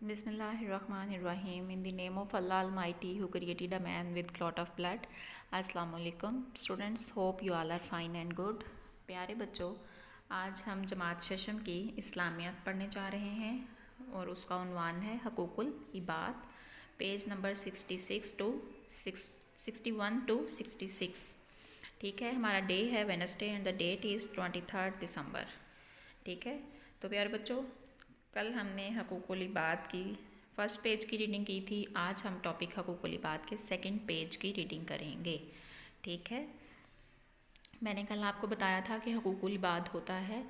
Bismillahirrahmanirrahim. In the name of Allah Almighty who created a man with clot of blood. Assalamu alaikum. Students, hope you all are fine and good. प्यारे बच्चों, आज हम जमात शशम की इस्लामियत पढ़ने जा रहे हैं और उसका उन्वान है हकूकुल इबाद, पेज नंबर 61 टू 66. ठीक है, हमारा डे है Wednesday and the that is 23 दिसंबर. ठीक है, तो प्यारे बच्चों, कल हमने हकूकुल इबाद की फ़र्स्ट पेज की रीडिंग की थी. आज हम टॉपिक हकूकुल इबाद के सेकंड पेज की रीडिंग करेंगे. ठीक है, मैंने कल आपको बताया था कि हकूकुल इबाद होता है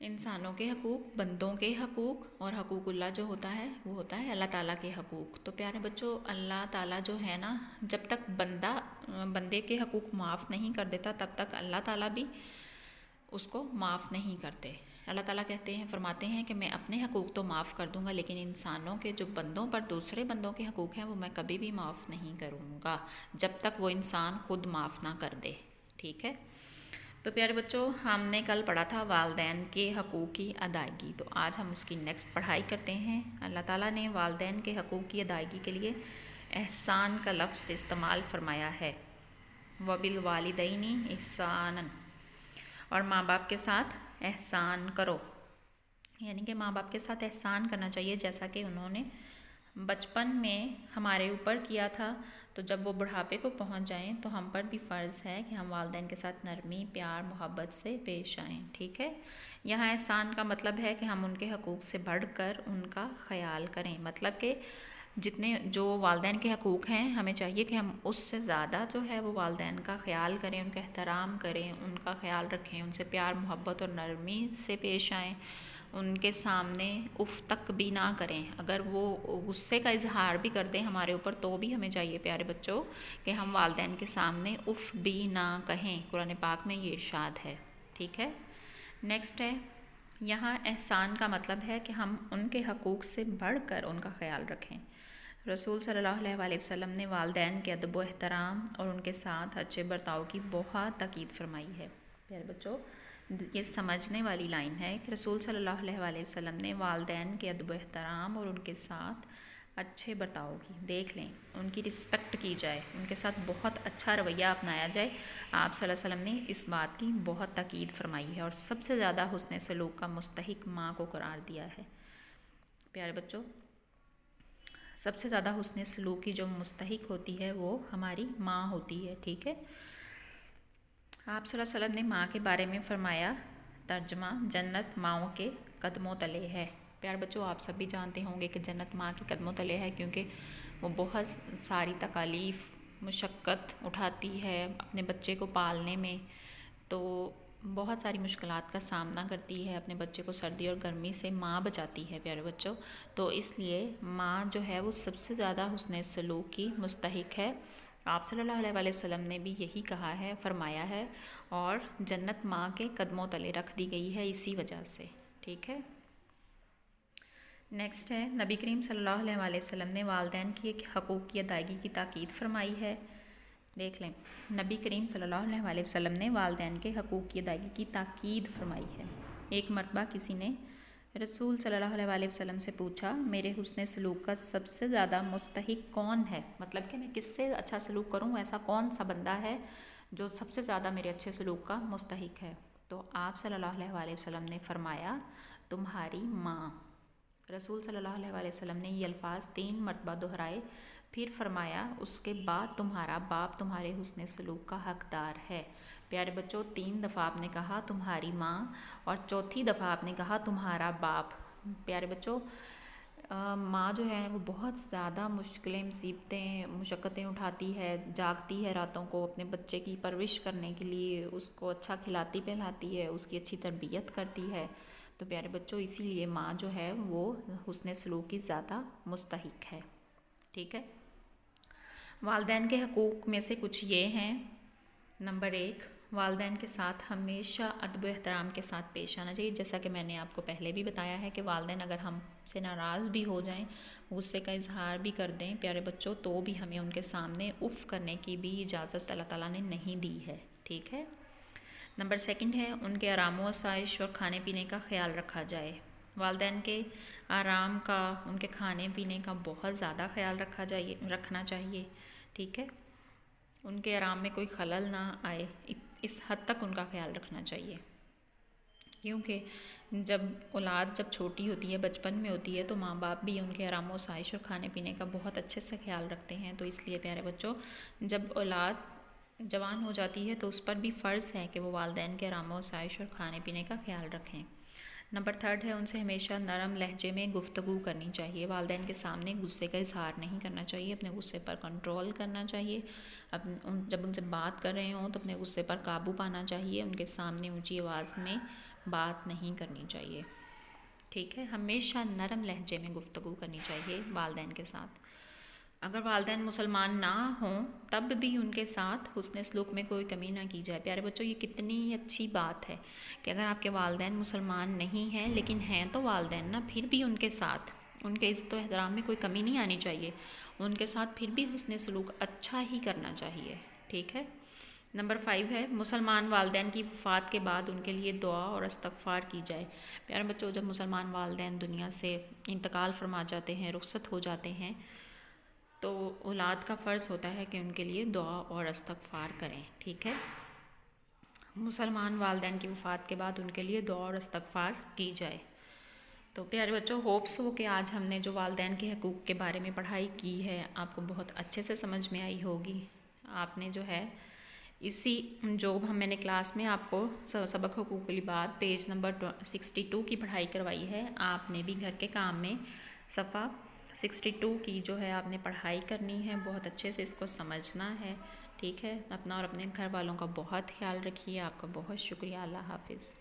इंसानों के हकूक़, बंदों के हकूक़, और हकूकुल्लाह जो होता है वो होता है अल्लाह ताला के हकूक़. तो प्यारे बच्चों, अल्लाह ताला जो है ना, जब तक बंदे के हकूक़ माफ़ नहीं कर देता तब तक अल्लाह ताला भी उसको माफ़ नहीं करते. अल्लाह ताला कहते हैं, फरमाते हैं कि मैं अपने हकूक़ तो माफ़ कर दूँगा, लेकिन इंसानों के जो बंदों पर दूसरे बंदों के हकूक़ हैं वो मैं कभी भी माफ़ नहीं करूँगा जब तक वो इंसान खुद माफ़ ना कर दे. ठीक है, तो प्यारे बच्चों, हमने कल पढ़ा था वालदैन के हकूक़ की अदायगी. तो आज हम उसकी नेक्स्ट पढ़ाई करते हैं. अल्लाह ताला ने वालदैन के हकूक़ की अदायगी के लिए एहसान का लफ्ज़ इस्तेमाल फरमाया है. वबिल वालिदैनी इहसानन, और माँ बाप के साथ एहसान करो, यानी कि माँ बाप के साथ एहसान करना चाहिए जैसा कि उन्होंने बचपन में हमारे ऊपर किया था. तो जब वो बुढ़ापे को पहुँच जाएं तो हम पर भी फ़र्ज़ है कि हम वालिदैन के साथ नरमी, प्यार, मोहब्बत से पेश आएँ. ठीक है, यहाँ एहसान का मतलब है कि हम उनके हकूक़ से बढ़कर उनका ख़याल करें. मतलब कि जितने जो वालिदैन के हकूक़ हैं, हमें चाहिए कि हम उससे ज़्यादा जो है वो वालिदैन का ख़याल करें, उनका एहतराम करें, उनका ख़याल रखें, उनसे प्यार, मोहब्बत और नरमी से पेश आएँ. उनके सामने उफ़ तक भी ना करें. अगर वो गुस्से का इजहार भी कर दें हमारे ऊपर तो भी हमें चाहिए प्यारे बच्चों कि हम वालिदैन के सामने उफ़ भी ना कहें. कुरान पाक में ये इरशाद है. ठीक है, नेक्स्ट है, यहाँ एहसान का मतलब है कि हम उनके हकूक़ से बढ़कर उनका ख़याल रखें. रसूल सल्लल्लाहु अलैहि वसल्लम ने वालिदैन के अदब व एहतराम और उनके साथ अच्छे बर्ताव की बहुत ताकीद फरमाई है. प्यारे बच्चों, ये समझने वाली लाइन है कि रसूल सल्लल्लाहु अलैहि वसल्लम ने वालिदैन के अदब व एहतराम और उनके साथ अच्छे बर्ताव की, देख लें, उनकी रिस्पेक्ट की जाए, उनके साथ बहुत अच्छा रवैया अपनाया जाए. आप सल्लल्लाहु अलैहि वसल्लम ने इस बात की बहुत ताकीद फरमाई है और सबसे ज़्यादा हुस्न सलूक का मुस्तहिक माँ को करार दिया है. प्यारे बच्चों, सबसे ज़्यादा हुस्न सलूक की जो मुस्तहिक होती है वो हमारी माँ होती है. ठीक है, आप सल्लल्लाहु अलैहि वसल्लम ने माँ के बारे में फ़रमाया, तर्जमा, जन्नत माँओं के कदमों तले है. प्यारे बच्चों, आप सब भी जानते होंगे कि जन्नत माँ के कदमों तले है, क्योंकि वो बहुत सारी तकालीफ़, मुशक्क़त उठाती है अपने बच्चे को पालने में. तो बहुत सारी मुश्किलात का सामना करती है, अपने बच्चे को सर्दी और गर्मी से माँ बचाती है. प्यारे बच्चों, तो इसलिए माँ जो है वो सबसे ज़्यादा हुस्न सलूक की मुस्तहिक है. आप सल्लल्लाहु अलैहि वसल्लम ने भी यही कहा है, फरमाया है, और जन्नत माँ के कदमों तले रख दी गई है इसी वजह से. ठीक है, नेक्स्ट है, नबी करीम सल्लल्लाहु अलैहि वसल्लम ने वालिदैन की हकूक़ की अदायगी की ताकीद फरमाई है. देख लें, नबी करीम सल्लल्लाहु अलैहि वसल्लम ने वालिदैन के हकूक़ की अदायगी की ताकीद फरमाई है. एक मरतबा किसी ने रसूल सल्लल्लाहु अलैहि वसल्लम से पूछा, मेरे हुस्न सलूक का सबसे ज़्यादा मुस्तहिक कौन है? मतलब कि मैं किससे अच्छा सलूक करूं, ऐसा कौन सा बंदा है जो सबसे ज़्यादा मेरे अच्छे सलूक का मुस्तहिक है? तो आप सल्लल्लाहु अलैहि वसल्लम ने फरमाया, तुम्हारी माँ. रसूल सल्लल्लाहु अलैहि वसल्लम ने ये अल्फाज 3 मरतबा दोहराए, फिर फरमाया, उसके बाद तुम्हारा बाप तुम्हारे हुस्न सलूक का हकदार है. प्यारे बच्चों, 3 दफ़ा आपने कहा तुम्हारी माँ और चौथी दफ़ा आपने कहा तुम्हारा बाप. प्यारे बच्चों, माँ जो है वो बहुत ज़्यादा मुश्किलें, मुसीबतें, मुशक्क़तें उठाती है, जागती है रातों को अपने बच्चे की परवरिश करने के लिए, उसको अच्छा खिलाती पिलाती है, उसकी अच्छी तरबियत करती है. तो प्यारे बच्चों, इसीलिए माँ जो है वो हुस्न सलूक की ज़्यादा मुस्तहिक है. ठीक है, वालिदैन के हकूक़ में से कुछ ये हैं. नंबर 1, वालिदैन के साथ हमेशा अदब एहतराम के साथ पेश आना चाहिए. जैसा कि मैंने आपको पहले भी बताया है कि वालिदैन अगर हमसे नाराज़ भी हो जाएं, गुस्से का इजहार भी कर दें प्यारे बच्चों, तो भी हमें उनके सामने उफ़ करने की भी इजाज़त अल्लाह ताला ने नहीं दी है. ठीक है, नंबर 2 है, उनके आराम व आसाइश और खाने पीने का ख्याल रखा जाए. والدین کے آرام کا، ان کے کھانے پینے کا بہت زیادہ خیال رکھنا چاہیے، ٹھیک ہے، ان کے آرام میں کوئی خلل نہ آئے، اس حد تک ان کا خیال رکھنا چاہیے، کیونکہ جب اولاد چھوٹی ہوتی ہے، بچپن میں ہوتی ہے، تو ماں باپ بھی ان کے آرام و آسائش اور کھانے پینے کا بہت اچھے سے خیال رکھتے ہیں۔ تو اس لیے پیارے بچوں، جب اولاد جوان ہو جاتی ہے تو اس پر بھی فرض ہے کہ وہ والدین کے آرام و آسائش اور کھانے پینے کا خیال رکھیں۔ نمبر 3 ہے، ان سے ہمیشہ نرم لہجے میں گفتگو کرنی چاہیے۔ والدین کے سامنے غصے کا اظہار نہیں کرنا چاہیے، اپنے غصے پر کنٹرول کرنا چاہیے۔ جب ان سے بات کر رہے ہوں تو اپنے غصے پر قابو پانا چاہیے، ان کے سامنے اونچی آواز میں بات نہیں کرنی چاہیے، ٹھیک ہے، ہمیشہ نرم لہجے میں گفتگو کرنی چاہیے والدین کے ساتھ۔ اگر والدین مسلمان نہ ہوں تب بھی ان کے ساتھ حسن سلوک میں کوئی کمی نہ کی جائے۔ پیارے بچوں، یہ کتنی اچھی بات ہے کہ اگر آپ کے والدین مسلمان نہیں ہیں لیکن ہیں تو والدین نا، پھر بھی ان کے ساتھ ان کے عزت و احترام میں کوئی کمی نہیں آنی چاہیے، ان کے ساتھ پھر بھی حسن سلوک اچھا ہی کرنا چاہیے، ٹھیک ہے۔ نمبر 5 ہے، مسلمان والدین کی وفات کے بعد ان کے لیے دعا اور استغفار کی جائے۔ پیارے بچوں، جب مسلمان والدین دنیا سے انتقال فرما جاتے ہیں، رخصت ہو جاتے ہیں، تو اولاد کا فرض ہوتا ہے کہ ان کے لیے دعا اور استغفار کریں، ٹھیک ہے، مسلمان والدین کی وفات کے بعد ان کے لیے دعا اور استغفار کی جائے۔ تو پیارے بچوں، ہوپس ہو کہ آج ہم نے جو والدین کے حقوق کے بارے میں پڑھائی کی ہے آپ کو بہت اچھے سے سمجھ میں آئی ہوگی۔ آپ نے جو ہے جو میں نے کلاس میں آپ کو سبق حقوق العباد پیج نمبر 62 کی پڑھائی کروائی ہے، آپ نے بھی گھر کے کام میں صفحہ 62 کی جو ہے آپ نے پڑھائی کرنی ہے، بہت اچھے سے اس کو سمجھنا ہے، ٹھیک ہے۔ اپنا اور اپنے گھر والوں کا بہت خیال رکھیے۔ آپ کا بہت شکریہ۔ اللہ حافظ۔